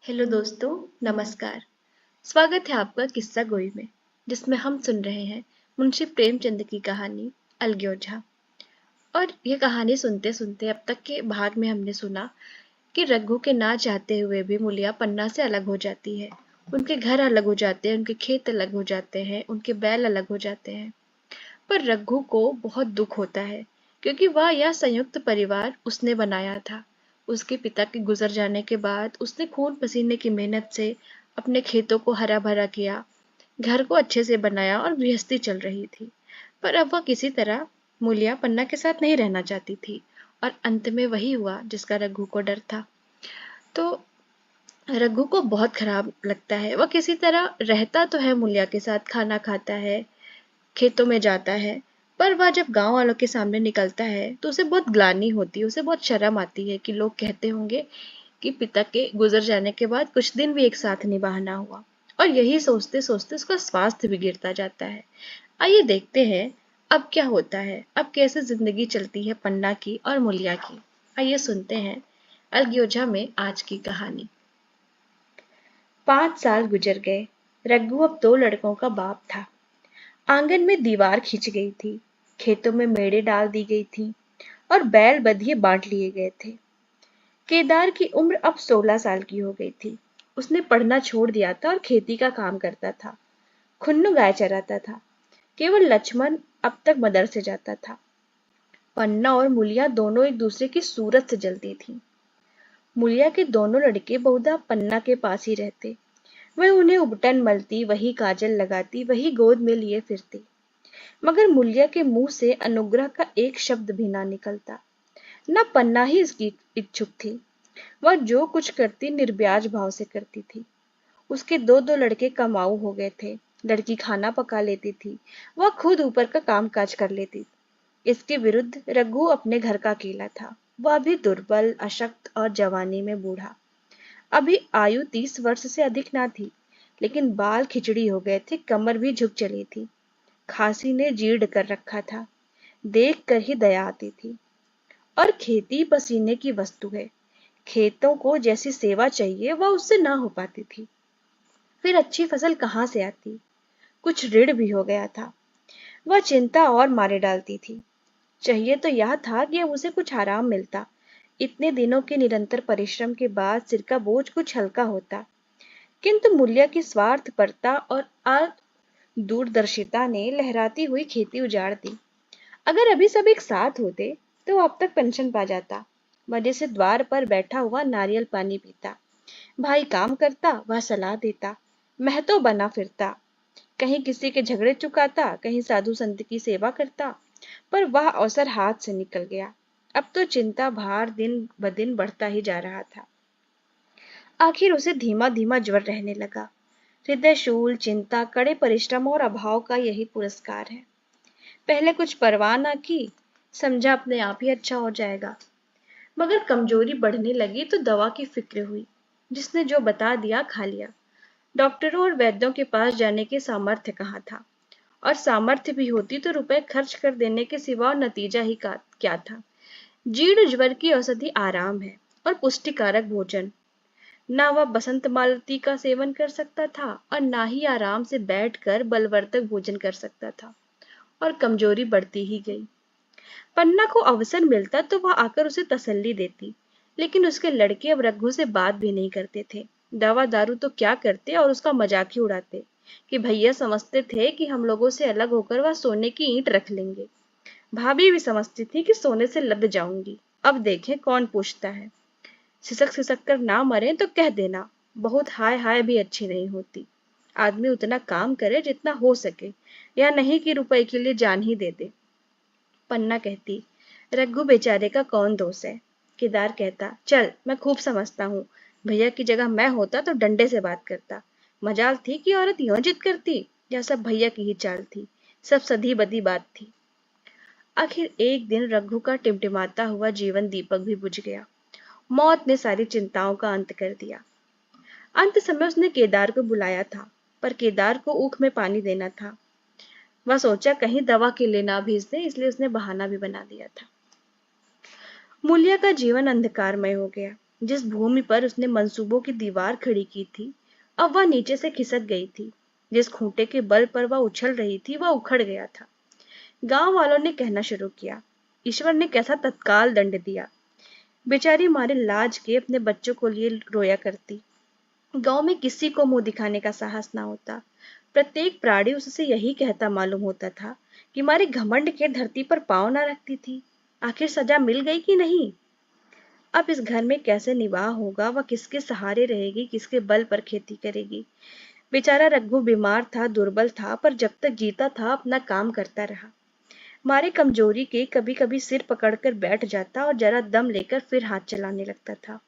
Hello दोस्तों, नमस्कार। स्वागत है आपका किस्सा गोई में, जिसमें हम सुन रहे हैं मुंशी प्रेमचंद की कहानी अलग्योझा। और ये कहानी सुनते सुनते अब तक के भाग में हमने सुना कि रघु के ना चाहते हुए भी मुलिया पन्ना से अलग हो जाती है। उनके घर अलग हो जाते हैं, उनके खेत अलग हो जाते हैं, उनके बैल अलग हो जाते हैं। पर रघु को बहुत दुख होता है, क्योंकि वह यह संयुक्त परिवार उसने बनाया था। उसके पिता के गुजर जाने के बाद उसने खून पसीने की मेहनत से अपने खेतों को हरा भरा किया, घर को अच्छे से बनाया और गृहस्थी चल रही थी। पर अब वह किसी तरह मूलिया पन्ना के साथ नहीं रहना चाहती थी, और अंत में वही हुआ जिसका रघु को डर था। तो रघु को बहुत खराब लगता है। वह किसी तरह रहता तो है मूलिया के साथ, खाना खाता है, खेतों में जाता है, पर वह जब गांव वालों के सामने निकलता है तो उसे बहुत ग्लानि होती है, उसे बहुत शर्म आती है कि लोग कहते होंगे कि पिता के गुजर जाने के बाद कुछ दिन भी एक साथ निभाना हुआ। और यही सोचते सोचते उसका स्वास्थ्य भी गिरता जाता है। आइए देखते हैं अब क्या होता है, अब कैसे जिंदगी चलती है पन्ना की और मुलिया की। आइए सुनते हैं अलग्योझा में आज की कहानी। 5 साल गुजर गए। रघु अब 2 लड़कों का बाप था। आंगन में दीवार खींच गई थी, खेतों में मेड़े डाल दी गई थी और बैल बधिये बांट लिए गए थे। केदार की उम्र अब 16 साल की हो गई थी। उसने पढ़ना छोड़ दिया था और खेती का काम करता था। खुन्नु गाय चराता था। केवल लक्ष्मण अब तक मदरसे जाता था। पन्ना और मुलिया दोनों एक दूसरे की सूरत से जलती थी। मुलिया के दोनों लड़के बहुधा पन्ना के पास ही रहते। वह उन्हें उबटन मलती, वही काजल लगाती, वही गोद में लिए फिरती। मगर मुलिया के मुंह से अनुग्रह का एक शब्द भी ना निकलता। न पन्ना ही इसकी इच्छुक थी। वह जो कुछ करती निर्ब्याज भाव से करती थी। उसके दो दो लड़के कमाऊ हो गए थे। लड़की खाना पका लेती थी, वह खुद ऊपर का काम काज कर लेती। इसके विरुद्ध रघु अपने घर का अकेला था। वह भी दुर्बल, अशक्त और जवानी में बूढ़ा। अभी आयु 30 वर्ष से अधिक ना थी, लेकिन बाल खिचड़ी हो गए थे, कमर भी झुक चली थी। खांसी ने जीर्ण कर रखा था। देख कर ही दया आती थी। और खेती पसीने की वस्तु है। खेतों को जैसी सेवा चाहिए वह उससे ना हो पाती थी। फिर अच्छी फसल कहाँ से आती? कुछ ऋण भी हो गया था। वह चिंता और मारे डालती थी। चाहिए तो यह था कि अब उसे कुछ आराम मिलता। इतने दिनों के निरंतर परिश्रम के बाद सिर का बोझ कुछ हल्का होता। किंतु मूल्य की स्वार्थपरता और दूरदर्शिता ने लहराती हुई खेती उजाड़ दी। अगर अभी सब एक साथ होते तो वो अब तक पेंशन पा जाता। मजे से द्वार पर बैठा हुआ नारियल पानी पीता। भाई काम करता, वह सलाह देता। महतो बना फिरता, कहीं किसी के झगड़े चुकाता, कहीं साधु संत की सेवा करता। पर वह अवसर हाथ से निकल गया। अब तो चिंता भार दिन ब दिन बढ़ता ही जा रहा था। आखिर उसे धीमा धीमा ज्वर रहने लगा। हृदय शूल, चिंता, कड़े परिश्रम और अभाव का यही पुरस्कार है। पहले कुछ परवाह ना की, समझा अपने आप ही अच्छा हो जाएगा। मगर कमजोरी बढ़ने लगी तो दवा की फिक्र हुई। जिसने जो बता दिया खा लिया। डॉक्टरों और वैद्यों के पास जाने के सामर्थ्य कहाँ था? और सामर्थ्य भी होती तो रुपए खर्च कर देने के सिवा नतीजा ही क्या था? जीर्ण ज्वर की औषधि आराम है और पुष्टिकारक भोजन। ना वह बसंत मालती का सेवन कर सकता था और ना ही आराम से बैठकर बलवर्धक भोजन कर सकता था। और कमजोरी बढ़ती ही गई। पन्ना को अवसर मिलता तो वह आकर उसे तसल्ली देती, लेकिन उसके लड़के अब रघु से बात भी नहीं करते थे। दवा दारू तो क्या करते और उसका मजाक ही उड़ाते कि भैया समझते थे कि हम लोगों से अलग होकर वह सोने की ईंट रख लेंगे। भाभी भी समझती थी कि सोने से लद जाऊंगी। अब देखें कौन पूछता है। सिसक सिसक कर ना मरे तो कह देना, बहुत हाय हाय भी अच्छी नहीं होती। आदमी उतना काम करे जितना हो सके, या नहीं कि रुपए के लिए जान ही दे दे। पन्ना कहती, रघु बेचारे का कौन दोष है? केदार कहता, चल मैं खूब समझता हूँ। भैया की जगह मैं होता तो डंडे से बात करता। मजाल थी कि औरत यूं जिद करती। यह सब भैया की ही चाल थी, सब सधी बदी बात थी। आखिर एक दिन रघु का टिमटिमाता हुआ जीवन दीपक भी बुझ गया। मौत ने सारी चिंताओं का अंत कर दिया। अंत समय उसने केदार को बुलाया था, पर केदार को ऊख में पानी देना था। वह सोचा कहीं दवा के लिए ना भेज दे, इसलिए उसने बहाना भी बना दिया था। मूल्य का जीवन अंधकारमय हो गया। जिस भूमि पर उसने मंसूबों की दीवार खड़ी की थी, अब वह नीचे से खिसक गई थी। जिस खूंटे के बल पर वह उछल रही थी, वह उखड़ गया था। गांव वालों ने कहना शुरू किया, ईश्वर ने कैसा तत्काल दंड दिया। बेचारी मारे लाज के अपने बच्चों को लिए रोया करती। गांव में किसी को मुंह दिखाने का साहस ना होता। प्रत्येक प्राणी उससे यही कहता मालूम होता था कि मारे घमंड के धरती पर पांव ना रखती थी। आखिर सजा मिल गई कि नहीं? अब इस घर में कैसे निवाह होगा? वह किसके सहारे रहेगी? किसके बल पर खेती करेगी? बेचारा रघु बीमार था, दुर्बल था, पर जब तक जीता था अपना काम करता रहा। मारे कमजोरी के कभी कभी सिर पकड़कर बैठ जाता और जरा दम लेकर फिर हाथ चलाने लगता था।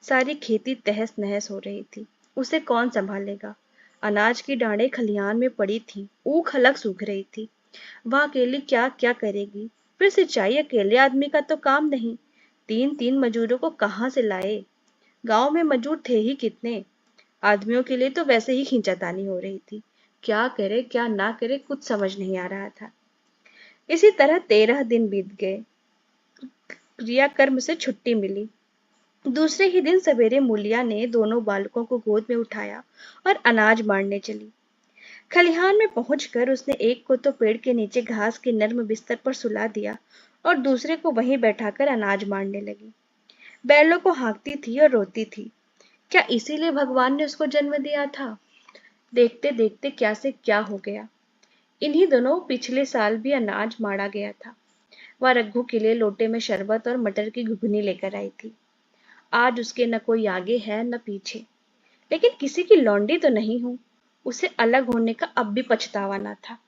सारी खेती तहस नहस हो रही थी। उसे कौन संभालेगा? अनाज की डांडें खलिहान में पड़ी थी, ऊख अलग सूख रही थी। वह अकेली क्या क्या करेगी? फिर सिंचाई अकेले आदमी का तो काम नहीं। तीन तीन मजूरों को कहाँ से लाए? गांव में मजूर थे ही कितने? आदमियों के लिए तो वैसे ही खींचातानी हो रही थी। क्या करे क्या ना करे कुछ समझ नहीं आ रहा था। इसी तरह 13 दिन बीत गए। क्रियाकर्म से छुट्टी मिली। दूसरे ही दिन सवेरे मूलिया ने दोनों बालकों को गोद में उठाया और अनाज मारने चली। खलिहान में पहुंचकर उसने एक को तो पेड़ के नीचे घास के नर्म बिस्तर पर सुला दिया और दूसरे को वहीं बैठाकर अनाज मारने लगी। बैलों को हाँकती थी और रोती थी। क्या इसीलिए भगवान ने उसको जन्म दिया था? देखते देखते क्या से क्या हो गया। इन्हीं दिनों पिछले साल भी अनाज मारा गया था। वह रघु के लिए लोटे में शरबत और मटर की घुघनी लेकर आई थी। आज उसके न कोई आगे है न पीछे, लेकिन किसी की लौंडी तो नहीं हूं। उसे अलग होने का अब भी पछतावा न था।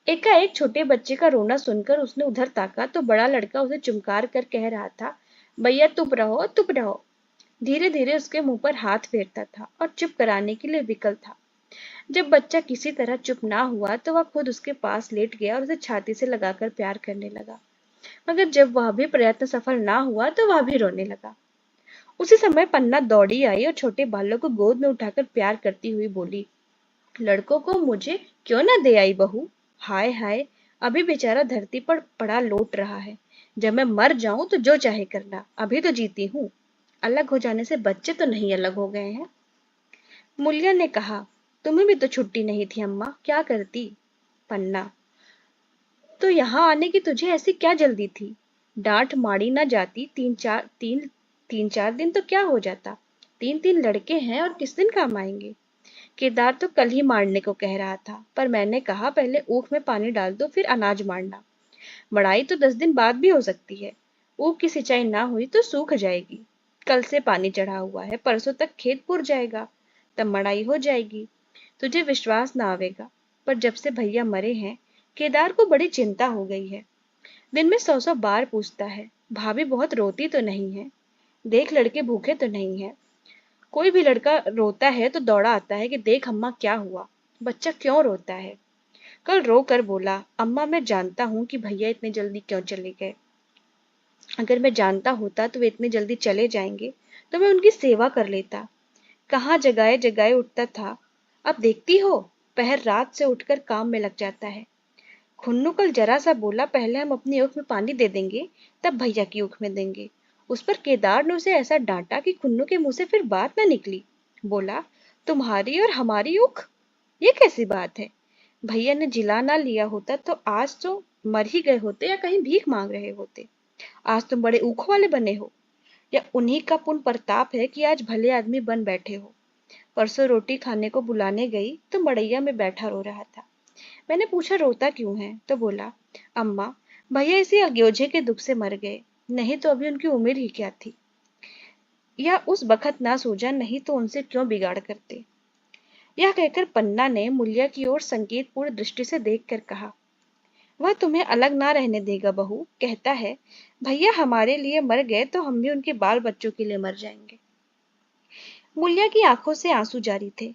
एकाएक छोटे बच्चे का रोना सुनकर उसने उधर ताका तो बड़ा लड़का उसे चुमकार कर कह रहा था, भैया चुप रहो चुप रहो। धीरे धीरे उसके मुंह पर हाथ फेरता था और चुप कराने के लिए विकल था। जब बच्चा किसी तरह चुप ना हुआ तो वह खुद उसके पास लेट गया और उसे छाती से लगाकर प्यार करने लगा। मगर जब वह भी प्रयत्न सफल ना हुआ तो वह भी रोने लगा। उसी समय पन्ना दौड़ी आई और छोटे बालक को गोद में उठाकर प्यार करती हुई बोली, लड़कों को मुझे क्यों ना दे आई बहू? हाय हाय, अभी बेचारा धरती पर पड़ा लोट रहा है। जब मैं मर जाऊं तो जो चाहे करना, अभी तो जीती हूँ। अलग हो जाने से बच्चे तो नहीं अलग हो गए हैं। मूल्य ने कहा, तुम्हें भी तो छुट्टी नहीं थी अम्मा, क्या करती? पन्ना, तो यहाँ आने की तुझे ऐसी क्या जल्दी थी? डांट मारी ना जाती, तीन चार दिन तो क्या हो जाता? तीन तीन लड़के हैं और किस दिन काम आएंगे? केदार तो कल ही मारने को कह रहा था, पर मैंने कहा पहले ऊख में पानी डाल दो फिर अनाज मारना। मड़ाई तो 10 दिन बाद भी हो सकती है। ऊख की सिंचाई ना हुई तो सूख जाएगी। कल से पानी चढ़ा हुआ है, परसों तक खेत पुर जाएगा, तब मड़ाई हो जाएगी। तुझे विश्वास ना आवेगा, पर जब से भैया मरे हैं, केदार को बड़ी चिंता हो गई है। दिन में 100 बार पूछता है, भाभी बहुत रोती तो नहीं है? देख लड़के भूखे तो नहीं है? कोई भी लड़का रोता है तो दौड़ा आता है कि देख अम्मा क्या हुआ, बच्चा क्यों रोता है। कल रो कर बोला, अम्मा मैं जानता हूँ कि भैया इतने जल्दी क्यों चले गए। अगर मैं जानता होता तो वे इतने जल्दी चले जाएंगे तो मैं उनकी सेवा कर लेता। कहाँ जगाए जगाए उठता था। अब देखती हो, पहर रात से उठकर काम में लग जाता है। खुन्नू कल जरा सा बोला, पहले हम अपनी ऊख में पानी दे देंगे, तब भैया की ऊख में देंगे। उस पर केदार ने उसे ऐसा डांटा कि खुन्नू के मुंह से फिर बात ना निकली। बोला, तुम्हारी और हमारी ऊख, ये कैसी बात है? भैया ने जिला ना लिया होता तो आज तो मर ही गए होते या कहीं भीख मांग रहे होते। आज तुम बड़े ऊख वाले बने हो, या उन्हीं का पुण्य प्रताप है कि आज भले आदमी बन बैठे हो। परसों रोटी खाने को बुलाने गई तो मड़ैया में बैठा रो रहा था। मैंने पूछा रोता क्यों है, तो बोला, अम्मा भैया इसी अग्योझे के दुख से मर गए, नहीं तो अभी उनकी उम्र ही क्या थी। या उस बखत ना सूझा, नहीं तो उनसे क्यों बिगाड़ करते। यह कहकर पन्ना ने मूल्य की ओर संकेतपूर्ण दृष्टि से देखकर कहा, वह तुम्हें अलग ना रहने देगा बहू। कहता है भैया हमारे लिए मर गए तो हम भी उनके बाल बच्चों के लिए मर जाएंगे। मूल्य की आंखों से आंसू जारी थे।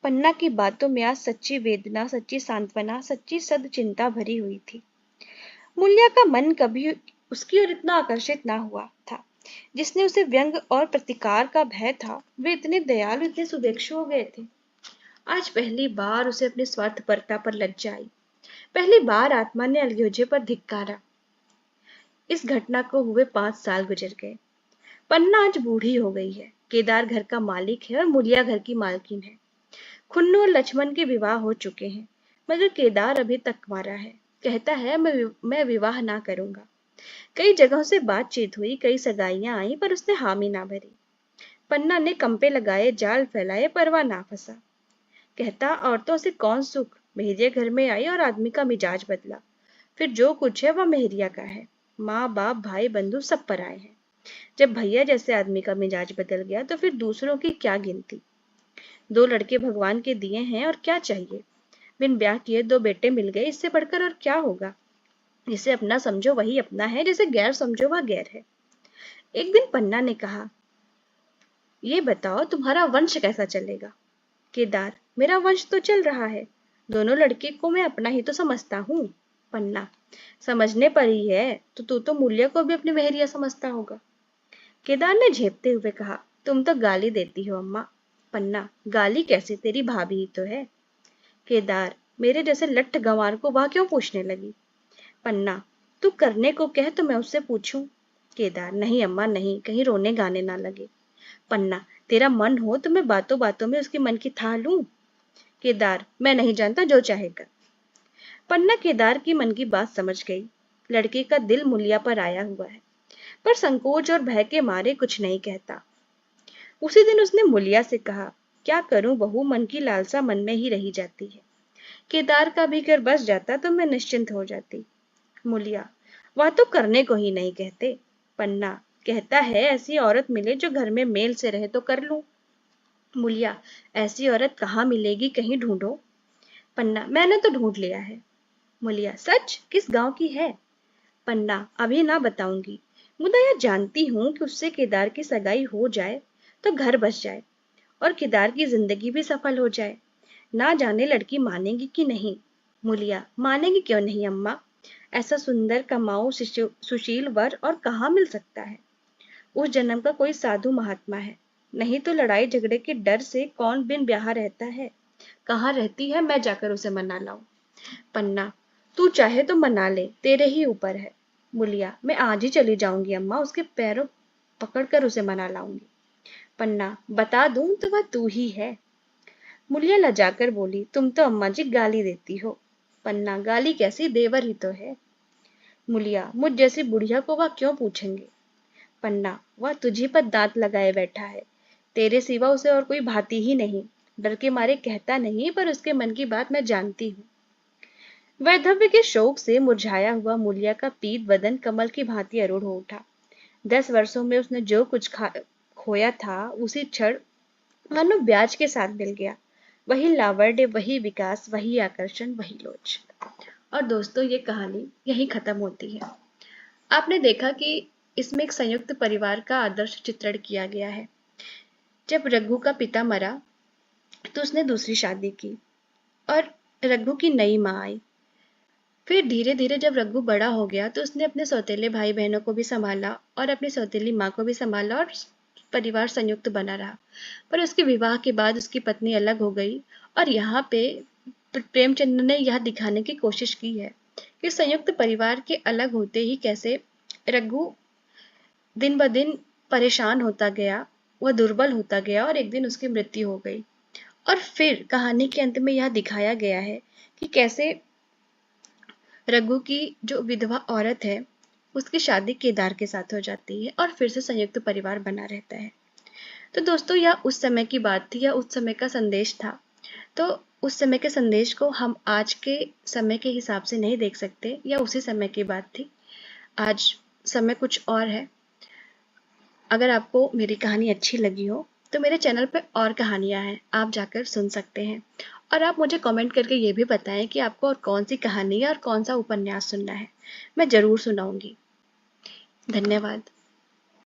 पन्ना की बातों में आज सच्ची वेदना, सच्ची सांत्वना, सच्ची सद चिंता भरी हुई थी। मूल्य का मन कभी उसकी ओर इतना आकर्षित ना हुआ था। जिसने उसे व्यंग और प्रतिकार का भय था, वे इतने दयालु, इतने सुवेक्षु हो गए थे। आज पहली बार उसे अपनी स्वार्थपरता पर लज्जा आई। पहली बार आत्मा ने अल्योजे पर धिक्कारा। इस घटना को हुए 5 साल गुजर गए। पन्ना आज बूढ़ी हो गई है। केदार घर का मालिक है और मुलिया घर की मालकिन है। खुन्नू और लक्ष्मण के विवाह हो चुके हैं, मगर केदार अभी तक कुंवारा है। कहता है मैं विवाह ना करूंगा। कई जगहों से बातचीत हुई, कई सगाइयां आई, पर उसने हामी ना भरी। पन्ना ने कंपे लगाए, जाल फैलाए, पर वह ना फंसा। कहता औरतों से कौन सुख, मेहरिया घर में आई और आदमी का मिजाज बदला। फिर जो कुछ है वह मेहरिया का है। माँ बाप भाई बंधु सब पराए हैं। जब भैया जैसे आदमी का मिजाज बदल गया तो फिर दूसरों की क्या गिनती। 2 लड़के भगवान के दिए हैं और क्या चाहिए। बिन ब्याह किए 2 बेटे मिल गए, इससे बढ़कर और क्या होगा। जिसे अपना समझो वही अपना है, जिसे गैर समझो वह गैर है। एक दिन पन्ना ने कहा, ये बताओ तुम्हारा वंश कैसा चलेगा। केदार, मेरा वंश तो चल रहा है। दोनों लड़के को मैं अपना ही तो समझता हूँ। पन्ना, समझने पर ही है तो तू तो मूल्य को भी अपनी बहरिया समझता होगा। केदार ने झेपते हुए कहा, तुम तो गाली देती हो अम्मा। पन्ना, गाली कैसे, तेरी भाभी ही तो है। केदार, मेरे जैसे लट्ठ गंवार को वह क्यों पूछने लगी। पन्ना, तू करने को कह तो मैं उससे पूछूं। केदार, नहीं अम्मा नहीं, कहीं रोने गाने ना लगे। पन्ना, तेरा मन हो तो मैं बातों बातों में उसके मन की थाह लूं। केदार, मैं नहीं जानता, जो चाहेगा। पन्ना केदार की मन की बात समझ गई। लड़के का दिल मुलिया पर आया हुआ है, पर संकोच और भय के मारे कुछ नहीं कहता। उसी दिन उसने मुलिया से कहा, क्या करूं बहू, मन की लालसा मन में ही रही जाती है। केदार का भी घर बस जाता तो मैं निश्चिंत हो जाती। मुलिया, वह तो करने को ही नहीं कहते। पन्ना, कहता है ऐसी औरत मिले जो घर में मेल से रहे तो कर लूं। मुलिया, ऐसी औरत कहाँ मिलेगी, कहीं ढूंढो। पन्ना, मैंने तो ढूंढ लिया है। मुलिया, सच, किस गांव की है। पन्ना, अभी ना बताऊंगी, मुदा यह जानती हूं कि उससे केदार की सगाई हो जाए तो घर बस जाए और केदार की जिंदगी भी सफल हो जाए। ना जाने लड़की मानेगी कि नहीं। मुलिया, मानेगी क्यों नहीं अम्मा, ऐसा सुंदर कमाऊ सुशील वर और कहाँ मिल सकता है। उस जन्म का कोई साधु महात्मा है, नहीं तो लड़ाई झगड़े के डर से कौन बिन ब्याह रहता है। कहाँ रहती है, मैं जाकर उसे मना लाऊं। पन्ना, तू चाहे तो मना ले, तेरे ही ऊपर है। मुलिया, मैं आज ही चली जाऊंगी अम्मा, उसके पैरों पकड़कर उसे मना लाऊंगी। पन्ना, बता दूं तो वह तू ही है। मुलिया लजाकर बोली, तुम तो अम्मा जी गाली देती हो। पन्ना, गाली कैसी, देवर ही तो है। मुलिया, मुझ जैसी बुढ़िया को वह क्यों पूछेंगे। पन्ना, वह तुझी पर दांत लगाए बैठा है, तेरे सिवा उसे और कोई भाती ही नहीं। डर के मारे कहता नहीं, पर उसके मन की बात मैं जानती हूँ। वैधव्य के शोक से मुरझाया हुआ मुलिया का पीत बदन कमल की भांति अरूढ़ हो उठा। 10 वर्षों में उसने जो कुछ खोया था, उसी क्षण मानो ब्याज के साथ मिल गया। वही लावण्य, वही विकास, वही आकर्षण, वही लोच। और दोस्तों, ये कहानी यहीं खत्म होती है। आपने देखा कि इसमें एक संयुक्त परिवार का आदर्श चित्रण किया गया है। जब रघु का पिता मरा तो उसने दूसरी शादी की और रघु की नई माँ आई। फिर धीरे धीरे जब रघु बड़ा हो गया तो उसने अपने सौतेले भाई बहनों को भी संभाला और अपनी सौतेली माँ को भी संभाला और परिवार संयुक्त बना रहा। पर उसके विवाह के बाद उसकी पत्नी अलग हो गई और यहाँ पे प्रेमचंद्र ने यह दिखाने की कोशिश की है कि संयुक्त परिवार के अलग होते ही कैसे रघु दिन ब दिन परेशान होता गया, वह दुर्बल होता गया और एक दिन उसकी मृत्यु हो गई। और फिर कहानी के अंत में यह दिखाया गया है कि कैसे रघु की जो विधवा औरत है उसकी शादी केदार के साथ हो जाती है और फिर से संयुक्त परिवार बना रहता है। तो दोस्तों, यह उस समय की बात थी, यह उस समय का संदेश था। तो उस समय के संदेश को हम आज के समय के हिसाब से नहीं देख सकते, या उसी समय की बात थी। आज समय कुछ और है। अगर आपको मेरी कहानी अच्छी लगी हो तो मेरे चैनल पे और कहानियां हैं, आप जाकर सुन सकते हैं। और आप मुझे कमेंट करके ये भी बताएं कि आपको और कौन सी कहानी या और कौन सा उपन्यास सुनना है, मैं ज़रूर सुनाऊंगी। धन्यवाद।